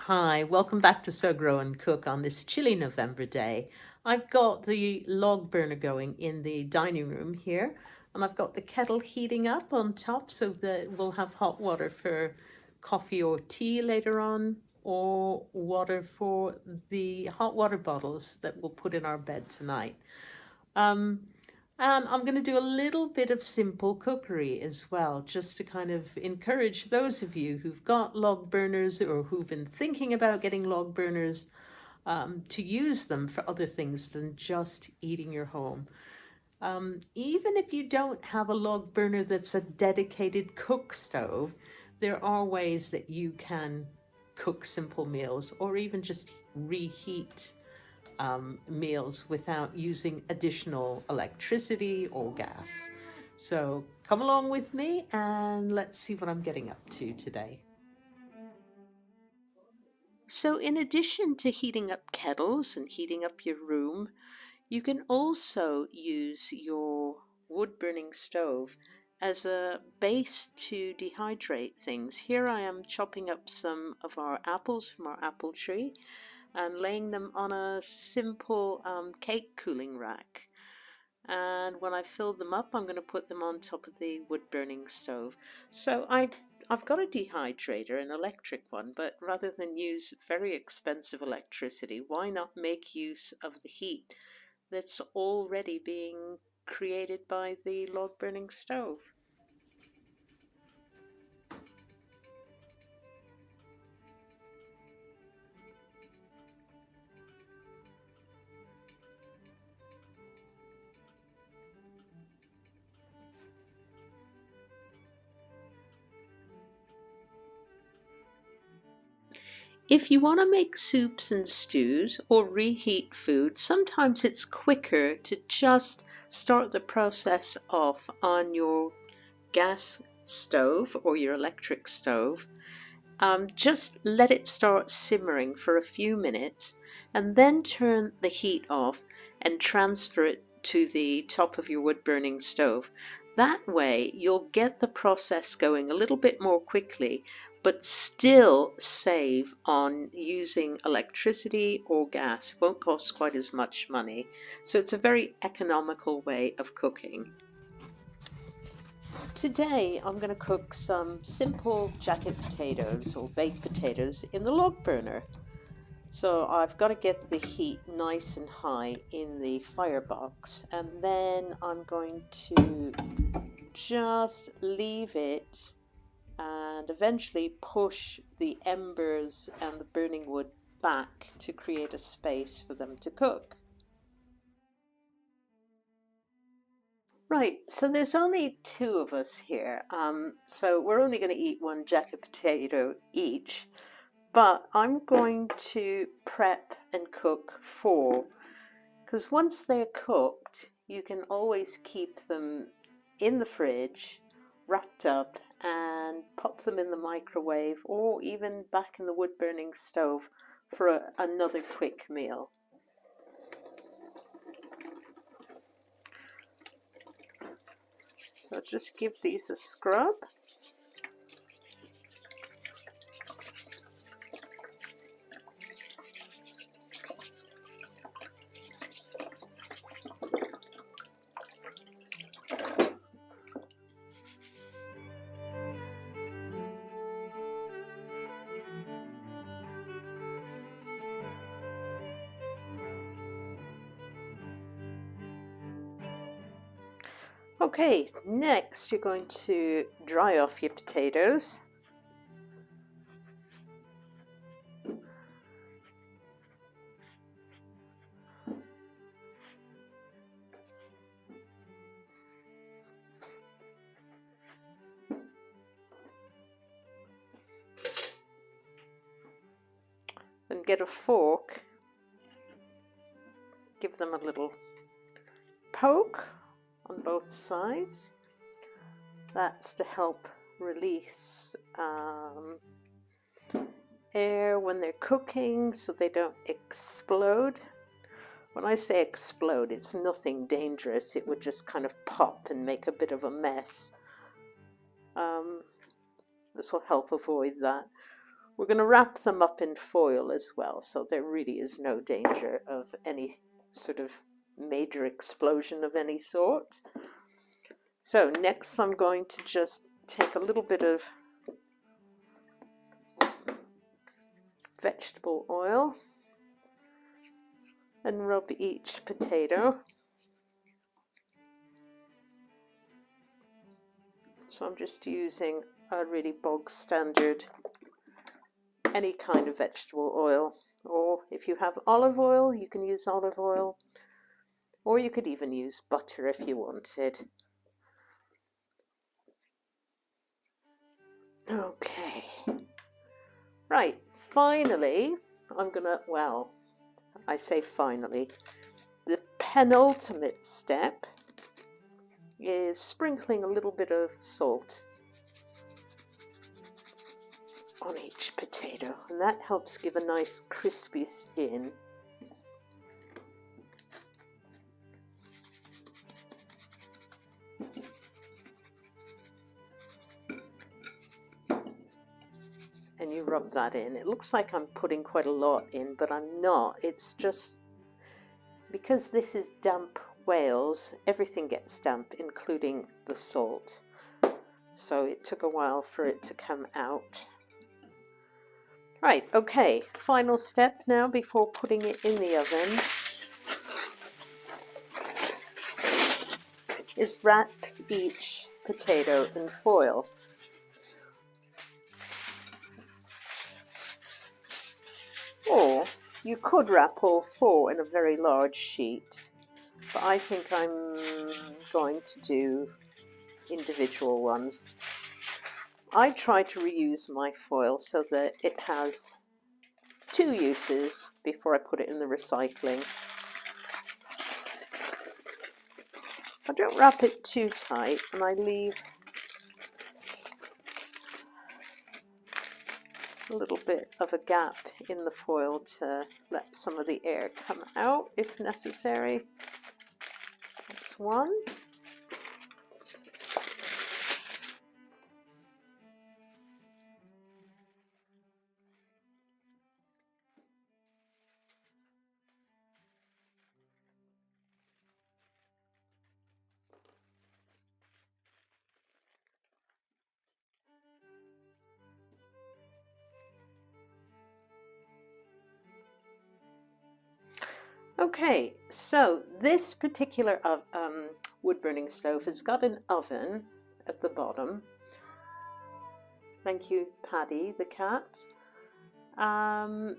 Hi, welcome back to Sew Grow and Cook on this chilly November day. I've got the log burner going in the dining room here, and I've got the kettle heating up on top so that we'll have hot water for coffee or tea later on, or water for the hot water bottles that we'll put in our bed tonight. Um, and I'm going to do a little bit of simple cookery as well, just to kind of encourage those of you who've got log burners or who've been thinking about getting log burners to use them for other things than just eating your home. Even if you don't have a log burner that's a dedicated cook stove, there are ways that you can cook simple meals or even just reheat meals without using additional electricity or gas. So come along with me and let's see what I'm getting up to today. So in addition to heating up kettles and heating up your room, you can also use your wood burning stove as a base to dehydrate things. Here I am chopping up some of our apples from our apple tree and laying them on a simple cake cooling rack. And when I fill them up, I'm going to put them on top of the wood burning stove. So I've got a dehydrator, an electric one, but rather than use very expensive electricity, why not make use of the heat that's already being created by the log burning stove? If you want to make soups and stews or reheat food, sometimes it's quicker to just start the process off on your gas stove or your electric stove. Just let it start simmering for a few minutes and then turn the heat off and transfer it to the top of your wood burning stove. That way you'll get the process going a little bit more quickly, but still save on using electricity or gas. It won't cost quite as much money. So it's a very economical way of cooking. Today I'm going to cook some simple jacket potatoes or baked potatoes in the log burner. So I've got to get the heat nice and high in the firebox, and then I'm going to just leave it and eventually push the embers and the burning wood back to create a space for them to cook. Right, so there's only two of us here, so we're only going to eat one jacket potato each, but I'm going to prep and cook four, because once they're cooked, you can always keep them in the fridge, wrapped up, and pop them in the microwave or even back in the wood-burning stove for another quick meal. So just give these a scrub. Okay, next you're going to dry off your potatoes. Then get a fork, give them a little poke on both sides. That's to help release air when they're cooking so they don't explode. When I say explode, it's nothing dangerous. It would just kind of pop and make a bit of a mess. This will help avoid that. We're going to wrap them up in foil as well, so there really is no danger of any sort of major explosion of any sort. So next I'm going to just take a little bit of vegetable oil and rub each potato. So I'm just using a really bog standard, any kind of vegetable oil, or if you have olive oil, you can use olive oil, or you could even use butter if you wanted. Okay, right, finally, I'm gonna, well, I say finally, the penultimate step is sprinkling a little bit of salt on each potato, and that helps give a nice crispy skin. And you rub that in. It looks like I'm putting quite a lot in, but I'm not. It's just because this is damp Wales, everything gets damp, including the salt. So it took a while for it to come out. Right, okay, final step now before putting it in the oven is wrap each potato in foil. Or you could wrap all four in a very large sheet, but I think I'm going to do individual ones. I try to reuse my foil so that it has 2 uses before I put it in the recycling. I don't wrap it too tight, and I leave a little bit of a gap in the foil to let some of the air come out if necessary. That's one. Okay, so this particular wood-burning stove has got an oven at the bottom. Thank you, Paddy, the cat. But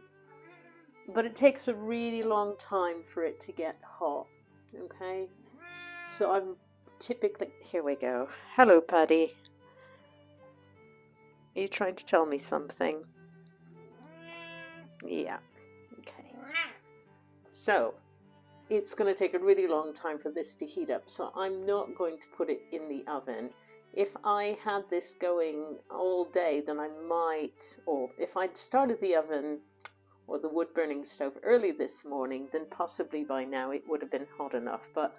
it takes a really long time for it to get hot, okay? So I'm typically... Here we go. Hello, Paddy. Are you trying to tell me something? Yeah, okay. So it's going to take a really long time for this to heat up, so I'm not going to put it in the oven. If I had this going all day, then I might, or if I'd started the oven or the wood-burning stove early this morning, then possibly by now it would have been hot enough, but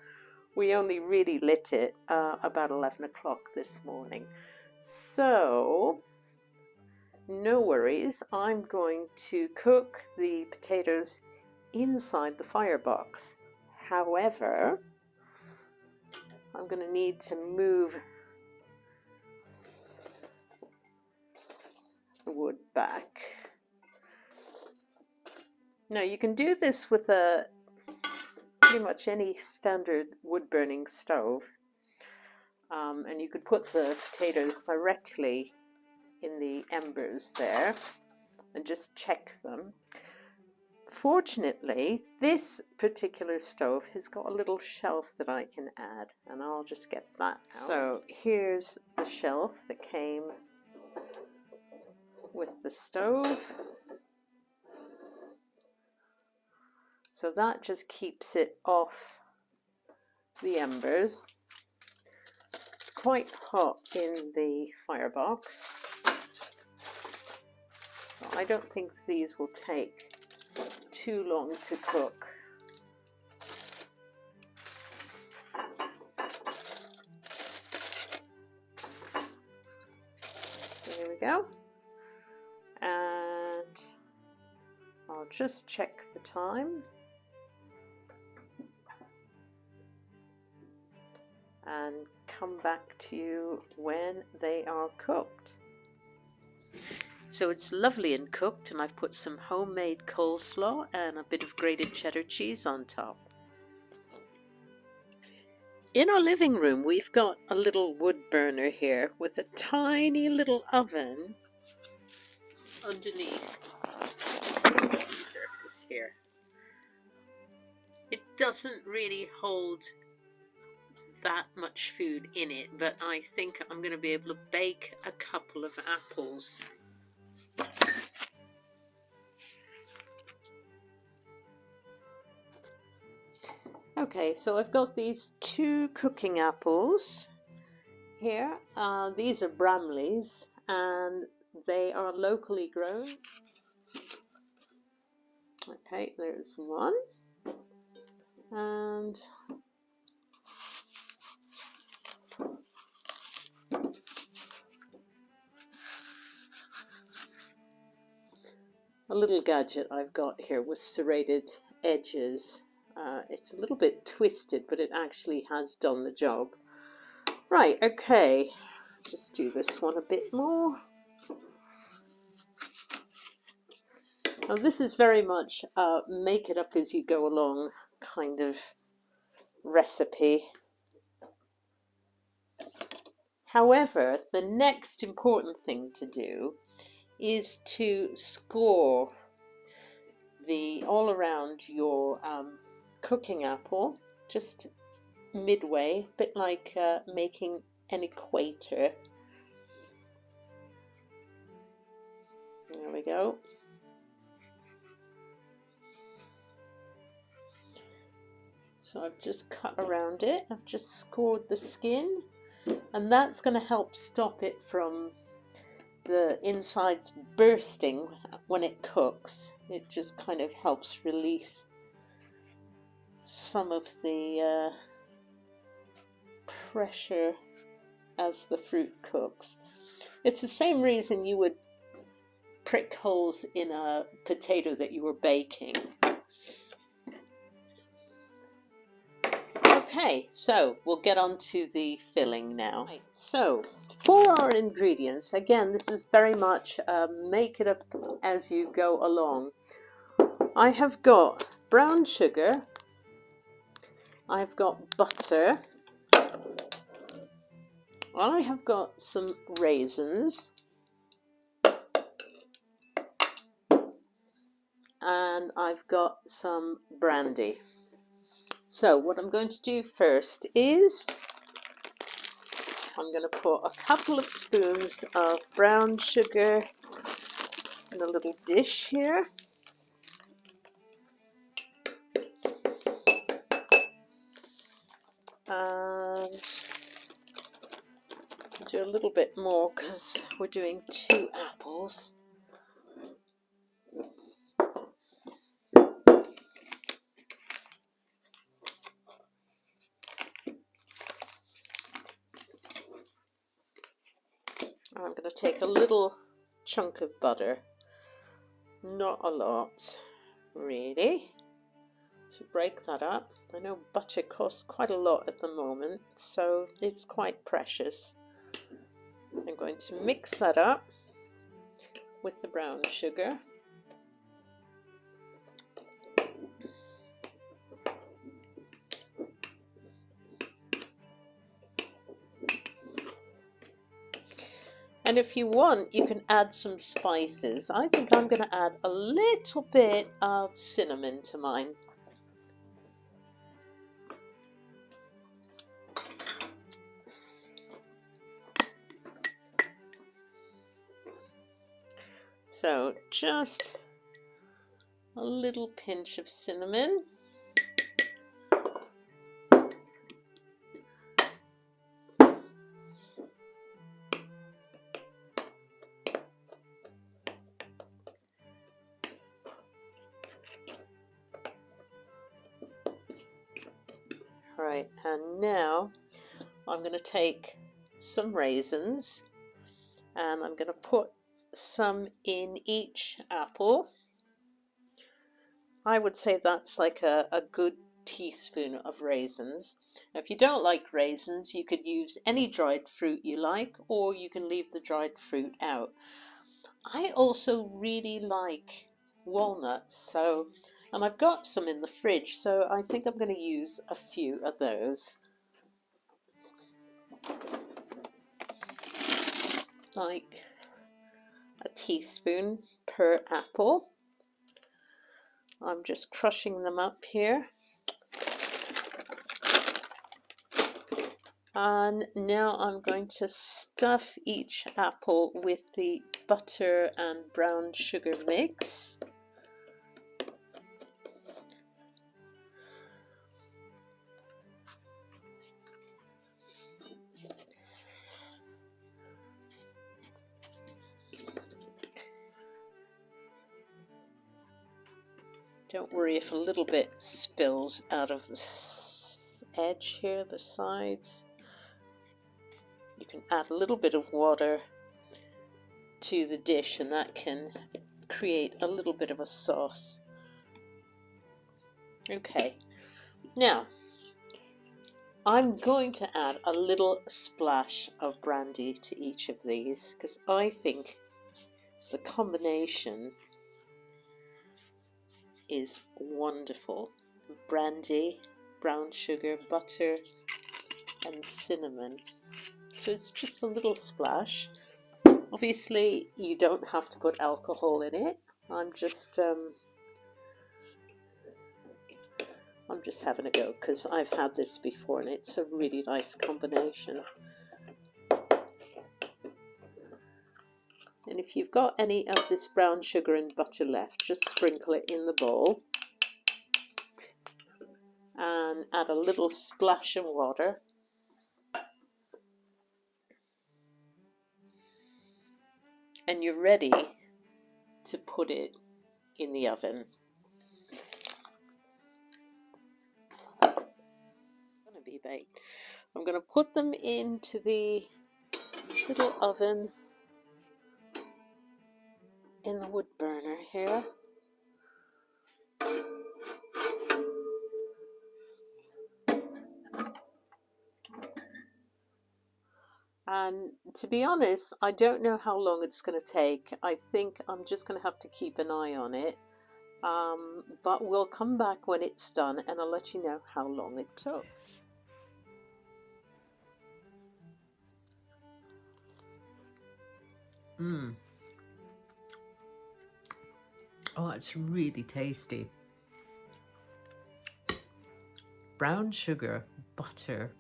we only really lit it about 11 o'clock this morning. So no worries, I'm going to cook the potatoes inside the firebox. However, I'm going to need to move the wood back. Now you can do this with pretty much any standard wood-burning stove, and you could put the potatoes directly in the embers there and just check them. Fortunately, this particular stove has got a little shelf that I can add, and I'll just get that out. So here's the shelf that came with the stove. So that just keeps it off the embers. It's quite hot in the firebox. So I don't think these will take too long to cook. There we go. And I'll just check the time. And come back to you when they are cooked. So it's lovely and cooked, and I've put some homemade coleslaw and a bit of grated cheddar cheese on top. In our living room, we've got a little wood burner here with a tiny little oven underneath the surface here. It doesn't really hold that much food in it, but I think I'm going to be able to bake a couple of apples. Okay, so I've got these 2 cooking apples here. These are Bramleys, and they are locally grown. Okay, there's one. And a little gadget I've got here with serrated edges. It's a little bit twisted, but it actually has done the job. Right, okay, just do this one a bit more. Now this is very much a make it up as you go along kind of recipe. However, the next important thing to do is to score all around your cooking apple, just midway, a bit like making an equator. There we go. So I've just cut around it, I've just scored the skin, and that's going to help stop it from the insides bursting when it cooks. It just kind of helps release some of the pressure as the fruit cooks. It's the same reason you would prick holes in a potato that you were baking. Okay, so we'll get on to the filling now. Right, so for our ingredients, again, this is very much make it up as you go along. I have got brown sugar, I've got butter, I have got some raisins, and I've got some brandy. So what I'm going to do first is I'm going to put a couple of spoons of brown sugar in a little dish here. And do a little bit more because we're doing 2 apples. I'm going to take a little chunk of butter, not a lot, really. So break that up. I know butter costs quite a lot at the moment, so it's quite precious. I'm going to mix that up with the brown sugar. And if you want, you can add some spices. I think I'm going to add a little bit of cinnamon to mine. So just a little pinch of cinnamon. Right, and now I'm going to take some raisins and I'm going to put some in each apple. I would say that's like a good teaspoon of raisins. Now, if you don't like raisins, you could use any dried fruit you like, or you can leave the dried fruit out. I also really like walnuts, and I've got some in the fridge, so I think I'm going to use a few of those. Like a teaspoon per apple. I'm just crushing them up here. And now I'm going to stuff each apple with the butter and brown sugar mix. Don't worry if a little bit spills out of the edge here, the sides. You can add a little bit of water to the dish and that can create a little bit of a sauce. Okay, now I'm going to add a little splash of brandy to each of these because I think the combination is wonderful. Brandy, brown sugar, butter and cinnamon. So it's just a little splash. Obviously you don't have to put alcohol in it. I'm just having a go because I've had this before and it's a really nice combination. And if you've got any of this brown sugar and butter left, just sprinkle it in the bowl and add a little splash of water. And you're ready to put it in the oven. I'm going to put them into the little oven in the wood burner here. And to be honest, I don't know how long it's going to take. I think I'm just going to have to keep an eye on it. But we'll come back when it's done and I'll let you know how long it took. Oh, it's really tasty. Brown sugar, butter,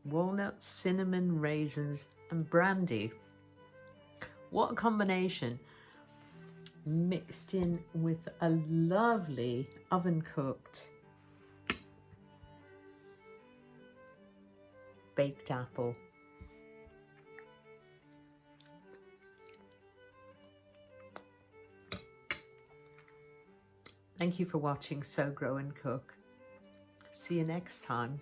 walnuts, cinnamon, raisins and brandy. What a combination. Mixed in with a lovely oven cooked baked apple. Thank you for watching Sew Grow and Cook. See you next time.